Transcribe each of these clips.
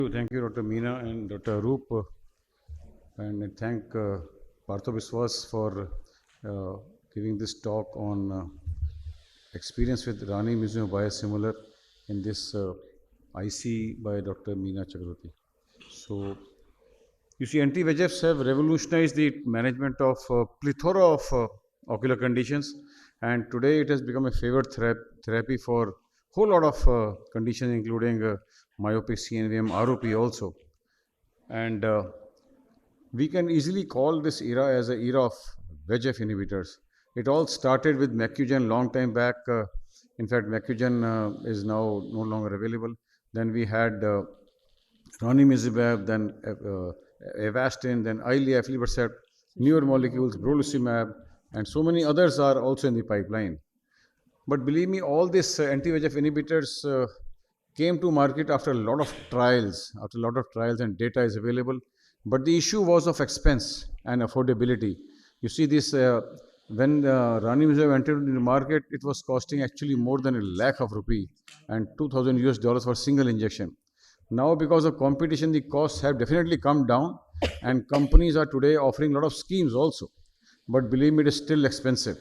Thank you, Dr. Meena and Dr. Roop, and I thank Partho Biswas for uh, giving this talk on experience with Ranibizumab biosimilar in this IC by Dr. Meena Chakraborty. So, you see, anti-VEGFs have revolutionized the management of plethora of ocular conditions, and today it has become a favored therapy for whole lot of conditions, including myopic CNVM, ROP also. And we can easily call this era as an era of VEGF inhibitors. It all started with Macugen long time back. In fact, Macugen is now no longer available. Then we had Ranibizumab, then Avastin, then Eylea, aflibercept, newer molecules, brolucimab, and so many others are also in the pipeline. But believe me, all these anti-VEGF inhibitors came to market after a lot of trials, and data is available. But the issue was of expense and affordability. You see, this when Ranibizumab entered into the market, it was costing actually more than a lakh of rupee and $2,000 for single injection. Now, because of competition, the costs have definitely come down, and companies are today offering a lot of schemes also. But believe me, it is still expensive.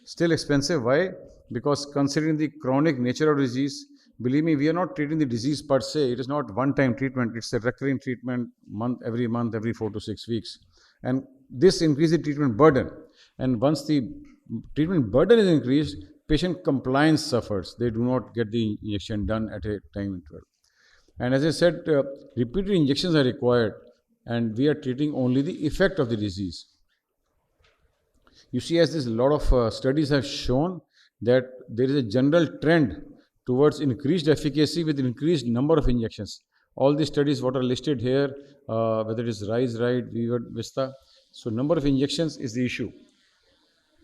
Still expensive. Why? Because considering the chronic nature of disease, believe me, we are not treating the disease per se. It is not one-time treatment. It's a recurring treatment month, every 4 to 6 weeks. And this increases the treatment burden. And once the treatment burden is increased, patient compliance suffers. They do not get the injection done at a time interval. And as I said, repeated injections are required, and we are treating only the effect of the disease. You see, as this a lot of studies have shown that there is a general trend towards increased efficacy with increased number of injections. All the studies what are listed here, whether it is RISE, RIDE, VIVID, VISTA, so number of injections is the issue.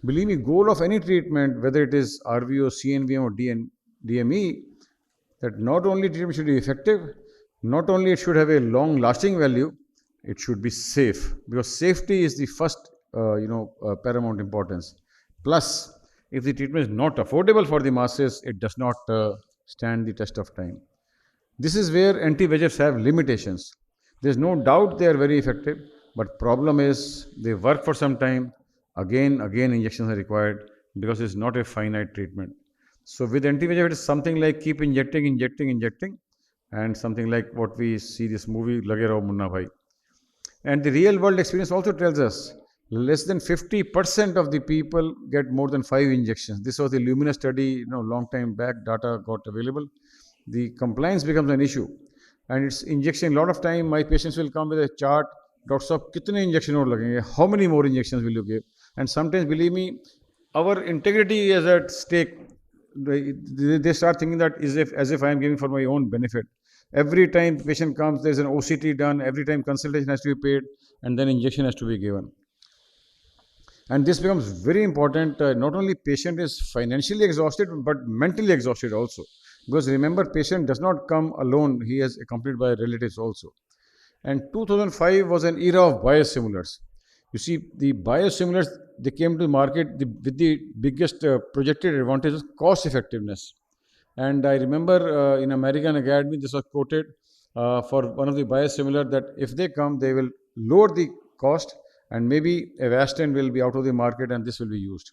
Believe me, goal of any treatment, whether it is RVO, CNVM or DME, that not only treatment should be effective, not only it should have a long lasting value, it should be safe, because safety is the first paramount importance. Plus, if the treatment is not affordable for the masses, it does not stand the test of time. This is where anti-VEGFs have limitations. There is no doubt they are very effective, but problem is they work for some time. Again injections are required because it's not a finite treatment. So with anti-VEGF, it is something like keep injecting, and something like what we see this movie Lage Raho Munna Bhai. And the real world experience also tells us less than 50% of the people get more than 5 injections. This was the Lumina study, long time back, data got available. The compliance becomes an issue. And it's injection. A lot of time, my patients will come with a chart. Doctor Sahab, kitne injection aur lagenge? How many more injections will you give? And sometimes, believe me, our integrity is at stake. They start thinking that as if I am giving for my own benefit. Every time the patient comes, there's an OCT done. Every time consultation has to be paid, and then injection has to be given. And this becomes very important. Not only patient is financially exhausted, but mentally exhausted also. Because remember, patient does not come alone. He is accompanied by relatives also. And 2005 was an era of biosimilars. You see, the biosimilars, they came to the market with the biggest projected advantage is cost effectiveness. And I remember in American Academy, this was quoted for one of the biosimilar that if they come, they will lower the cost, and maybe Avastin will be out of the market and this will be used.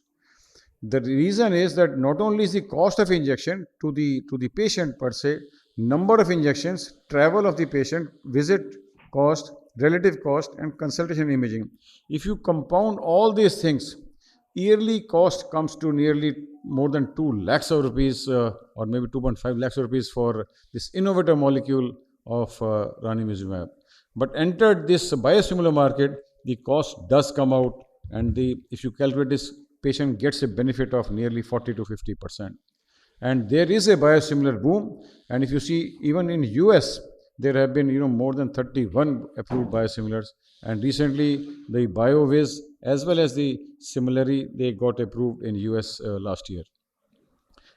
The reason is that not only is the cost of injection to the patient per se, number of injections, travel of the patient, visit cost, relative cost, and consultation imaging. If you compound all these things, yearly cost comes to nearly more than 2 lakhs of rupees or maybe 2.5 lakhs of rupees for this innovative molecule of Ranibizumab. But entered this biosimilar market, the cost does come out, and if you calculate this, patient gets a benefit of nearly 40 to 50%. And there is a biosimilar boom, and if you see, even in US, there have been more than 31 approved biosimilars, and recently the BioViz as well as the Similary, they got approved in US last year.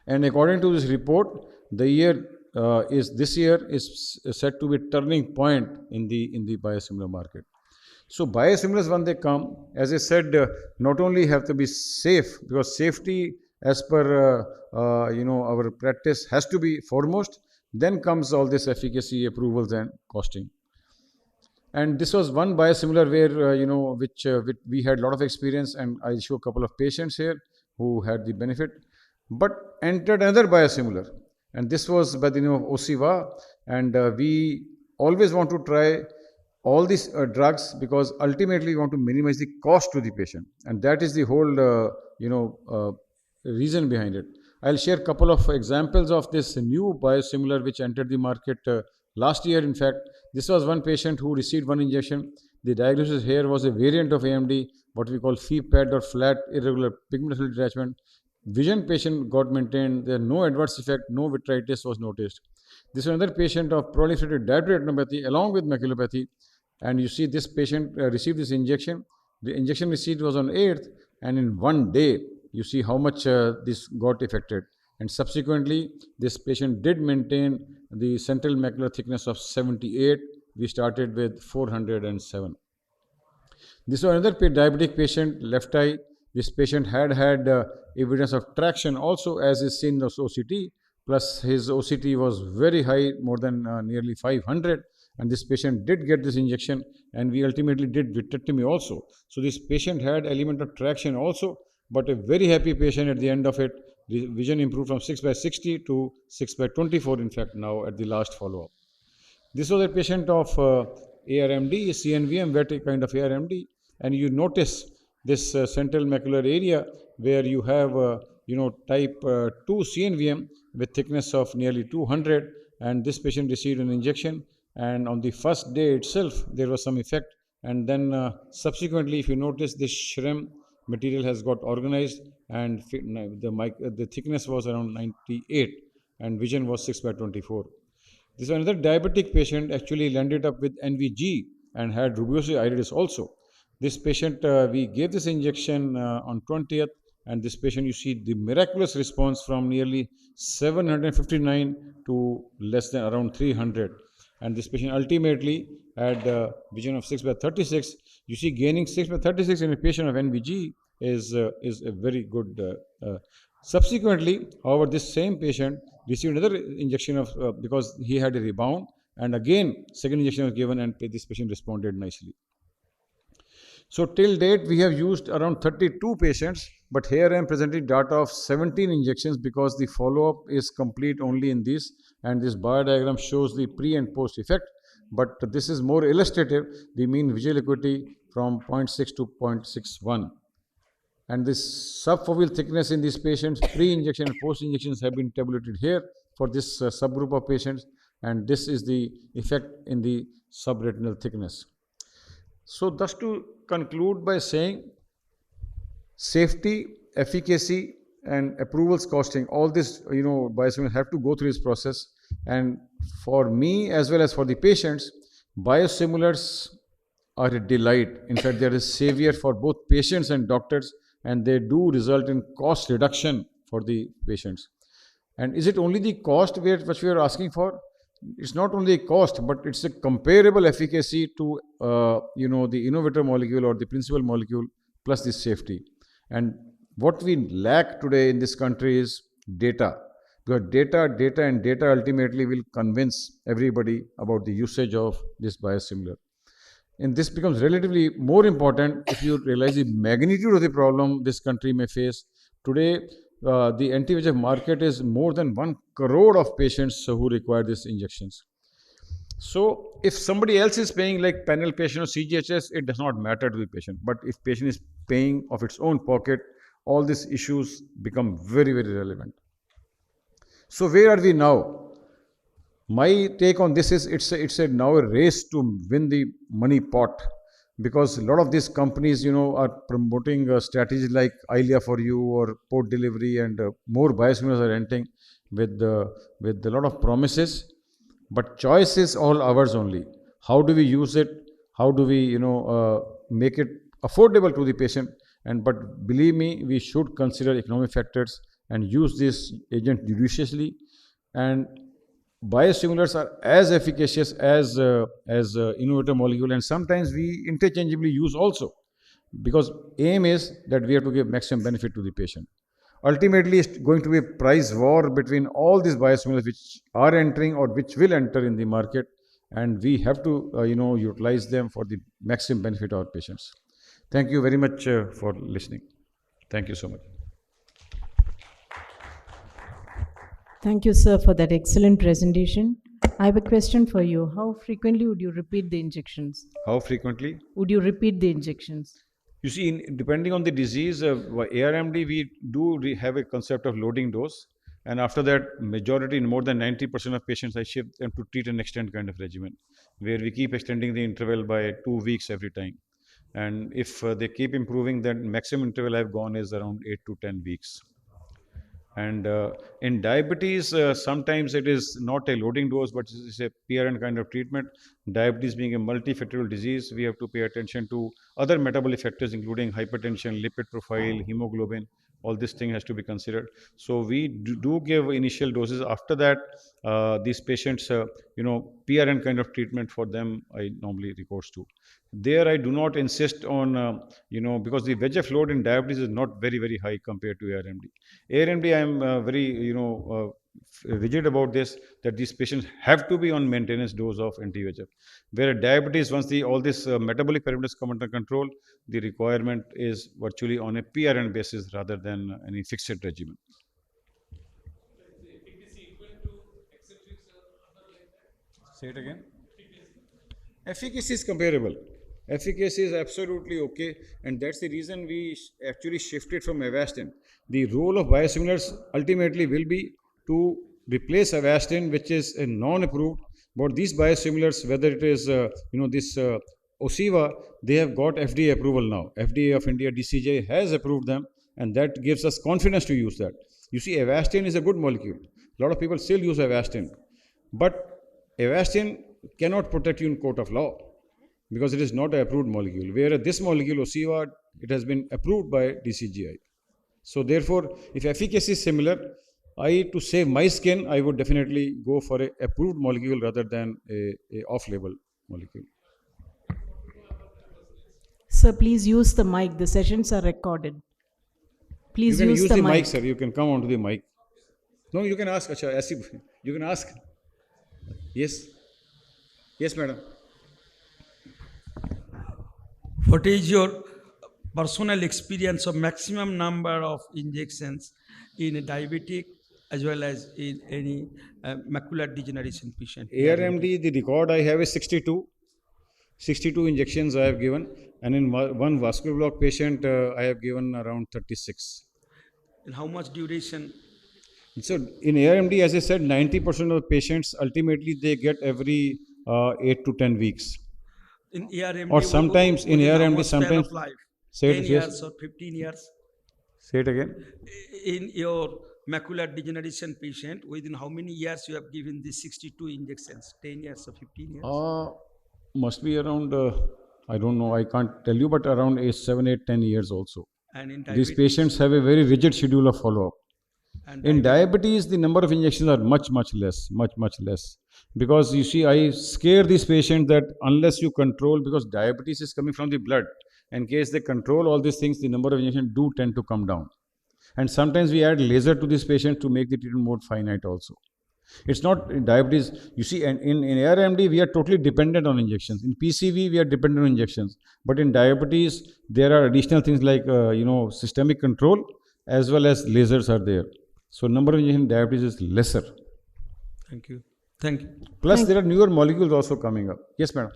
And according to this report, this year is said to be a turning point in the biosimilar market. So biosimilars, when they come, as I said, not only have to be safe, because safety as per our practice has to be foremost, Then comes all this efficacy, approvals, and costing. And this was one biosimilar where, which we had a lot of experience, and I show a couple of patients here who had the benefit, but entered another biosimilar. And this was by the name of OCEVA, and we always want to try all these drugs because ultimately we want to minimize the cost to the patient, and that is the whole reason behind it. I'll share a couple of examples of this new biosimilar which entered the market last year. In fact, this was one patient who received one injection. The diagnosis here was a variant of AMD, what we call FPAD or flat irregular pigmental detachment. Vision patient got maintained. There no adverse effect, no vitritis was noticed. This is another patient of proliferative diabetic retinopathy along with maculopathy. And you see this patient received this injection. The injection receipt was on 8th, and in one day, you see how much this got affected. And subsequently, this patient did maintain the central macular thickness of 78. We started with 407. This was another diabetic patient, left eye. This patient had evidence of traction also, as is seen in the OCT, plus his OCT was very high, more than nearly 500. And this patient did get this injection, and we ultimately did vitrectomy also. So this patient had element of traction also, but a very happy patient at the end of it. The vision improved from 6/60 to 6/24, in fact, now at the last follow-up. This was a patient of ARMD, CNVM, wet kind of ARMD, and you notice this central macular area where you have, type 2 CNVM with thickness of nearly 200, and this patient received an injection, and on the first day itself, there was some effect, and then subsequently, if you notice, this shrimp material has got organized, and the thickness was around 98, and vision was 6/24. This is another diabetic patient actually landed up with NVG and had rubeosis iridis also. This patient, we gave this injection on 20th, and this patient, you see the miraculous response from nearly 759 to less than around 300. And this patient ultimately had vision of 6/36. You see, gaining 6/36 in a patient of NVG is a very good. Subsequently, however, this same patient received another injection of because he had a rebound, and again second injection was given, and this patient responded nicely. So till date, we have used around 32 patients, but here I am presenting data of 17 injections because the follow-up is complete only in these, and this bar diagram shows the pre and post effect, but this is more illustrative, the mean visual acuity from 0.6 to 0.61. And this subfoveal thickness in these patients, pre-injection and post-injections have been tabulated here for this subgroup of patients, and this is the effect in the subretinal thickness. So thus to conclude by saying safety, efficacy, and approvals costing, all this, biosimilars have to go through this process. And for me as well as for the patients, biosimilars are a delight. In fact, they are a savior for both patients and doctors, and they do result in cost reduction for the patients. And is it only the cost which we are asking for? It's not only a cost, but it's a comparable efficacy to the innovator molecule or the principal molecule plus the safety. And what we lack today in this country is data, because data ultimately will convince everybody about the usage of this biosimilar. And this becomes relatively more important if you realize the magnitude of the problem this country may face. Today, the anti-VEGF market is more than 1 crore of patients who require these injections. So if somebody else is paying, like panel patient or CGHS, it does not matter to the patient. But if patient is paying of its own pocket, all these issues become very, very relevant. So where are we now? My take on this is it's now a race to win the money pot, because a lot of these companies, are promoting strategies like Eylea for you or port delivery, and more biosimilars are entering with a lot of promises. But choice is all ours only. How do we use it? How do we, make it affordable to the patient? But believe me, we should consider economic factors and use this agent judiciously. And biosimilars are as efficacious as innovator molecule, and sometimes we interchangeably use also, because aim is that we have to give maximum benefit to the patient. ultimately it's going to be a price war between all these biosimilars which are entering or which will enter in the market, and we have to utilize them for the maximum benefit of our patients. Thank you very much for listening. Thank you so much. Thank you, sir, for that excellent presentation. I have a question for you. How frequently would you repeat the injections? How frequently? Would you repeat the injections? You see, depending on the disease, ARMD, we do have a concept of loading dose. And after that, majority, more than 90% of patients, I shift them to treat and extend kind of regimen, where we keep extending the interval by 2 weeks every time. And if they keep improving, then maximum interval I've gone is around 8 to 10 weeks. And in diabetes, sometimes it is not a loading dose, but it's a PRN kind of treatment. Diabetes being a multifactorial disease, we have to pay attention to other metabolic factors, including hypertension, lipid profile, hemoglobin. All this thing has to be considered. So we do give initial doses. After that, these patients, PRN kind of treatment for them, I normally recourse to. There, I do not insist on, because the VEGF load in diabetes is not very, very high compared to ARMD. ARMD, I am very, rigid about this, that these patients have to be on maintenance dose of anti-VEGF. Where diabetes, once all this metabolic parameters come under control, the requirement is virtually on a PRN basis rather than any fixed regimen. Say it again. Efficacy is comparable. Efficacy is absolutely okay, and that's the reason we actually shifted from Avastin. The role of biosimilars ultimately will be to replace Avastin, which is a non-approved. But these biosimilars, whether it is this OCEVA, they have got FDA approval now. FDA of India, DCJ, has approved them, and that gives us confidence to use that. You see, Avastin is a good molecule. A lot of people still use Avastin, but Avastin cannot protect you in court of law, because it is not an approved molecule. Whereas this molecule, OCEVA, it has been approved by DCGI. So therefore, if efficacy is similar, to save my skin, I would definitely go for an approved molecule rather than a off-label molecule. Sir, please use the mic. The sessions are recorded. Please use the mic, sir. You can come onto the mic. No, you can ask. You can ask. Yes. Yes, madam. What is your personal experience of maximum number of injections in a diabetic as well as in any macular degeneration patient? ARMD, the record I have is 62. 62 injections I have given, and in one vascular block patient, I have given around 36. And how much duration? So in ARMD, as I said, 90% of the patients, ultimately they get every 8 to 10 weeks. In ARMD, or sometimes in ARMD, sometimes. Say it, 10 years or 15 years? Say it again. In your macular degeneration patient, within how many years you have given these 62 injections? 10 years or 15 years? Must be around, I don't know, I can't tell you, but around 7, 8, 10 years also. And in these patients have a very rigid schedule of follow-up. In diabetes, the number of injections are much less. Because you see, I scare these patients that unless you control, because diabetes is coming from the blood, in case they control all these things, the number of injections do tend to come down. And sometimes we add laser to these patients to make the treatment more finite also. It's not in diabetes. You see, and in ARMD, we are totally dependent on injections. In PCV, we are dependent on injections. But in diabetes, there are additional things like, systemic control as well as lasers are there. So number of injections in diabetes is lesser. Thank you. Thank you. Plus, there are newer molecules also coming up. Yes, madam.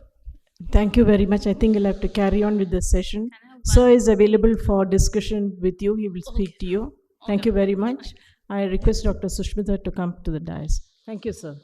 Thank you very much. I think I'll have to carry on with the session. Sir is available for discussion with you. He will speak to you. Thank you very much. I request Dr. Sushmita to come to the dais. Thank you, sir.